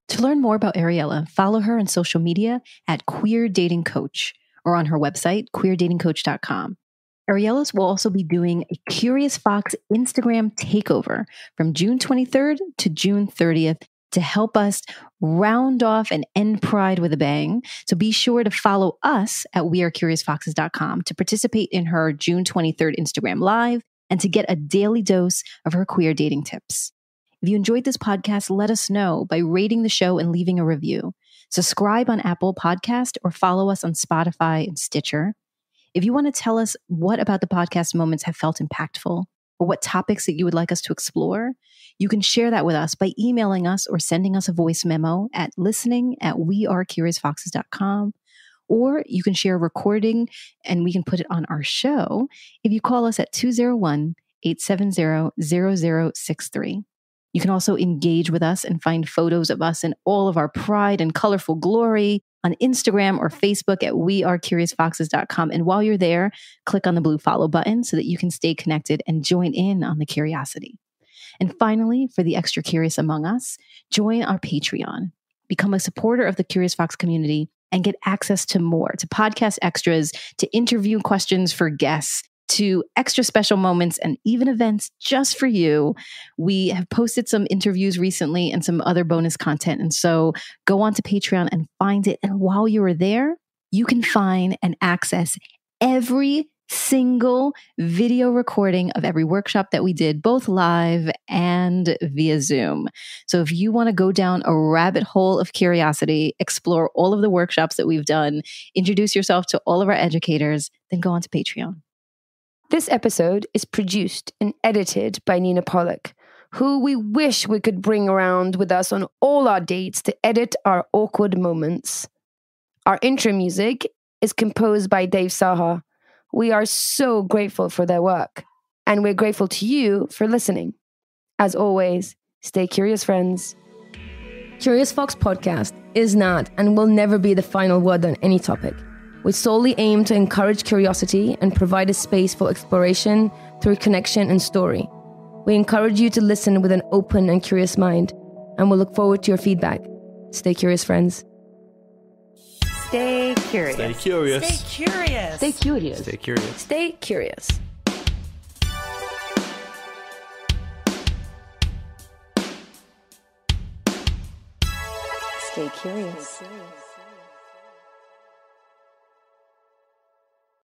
To learn more about Ariella, follow her on social media at Queer Dating Coach or on her website, queerdatingcoach.com. Ariella will also be doing a Curious Fox Instagram takeover from June 23rd to June 30th to help us round off and end Pride with a bang. So be sure to follow us at wearecuriousfoxes.com to participate in her June 23rd Instagram Live and to get a daily dose of her queer dating tips. If you enjoyed this podcast, let us know by rating the show and leaving a review. Subscribe on Apple Podcast or follow us on Spotify and Stitcher. If you want to tell us what about the podcast moments have felt impactful or what topics that you would like us to explore, you can share that with us by emailing us or sending us a voice memo at listening@wearecuriousfoxes.com. Or you can share a recording and we can put it on our show if you call us at 201-870-0063. You can also engage with us and find photos of us in all of our pride and colorful glory on Instagram or Facebook at wearecuriousfoxes.com. And while you're there, click on the blue follow button so that you can stay connected and join in on the curiosity. And finally, for the extra curious among us, join our Patreon. Become a supporter of the Curious Fox community and get access to more, to podcast extras, to interview questions for guests, to extra special moments and even events just for you. We have posted some interviews recently and some other bonus content. And so go on to Patreon and find it. And while you are there, you can find and access every single video recording of every workshop that we did, both live and via Zoom. So if you want to go down a rabbit hole of curiosity, explore all of the workshops that we've done, introduce yourself to all of our educators, then go on to Patreon. This episode is produced and edited by Nina Pollock, who we wish we could bring around with us on all our dates to edit our awkward moments. Our intro music is composed by Dave Saha. We are so grateful for their work, and we're grateful to you for listening. As always, stay curious, friends. Curious Fox Podcast is not and will never be the final word on any topic. We solely aim to encourage curiosity and provide a space for exploration through connection and story. We encourage you to listen with an open and curious mind, and we'll look forward to your feedback. Stay curious, friends. Stay curious. Stay curious. Stay curious. Stay curious. Stay curious. Stay curious. Stay curious.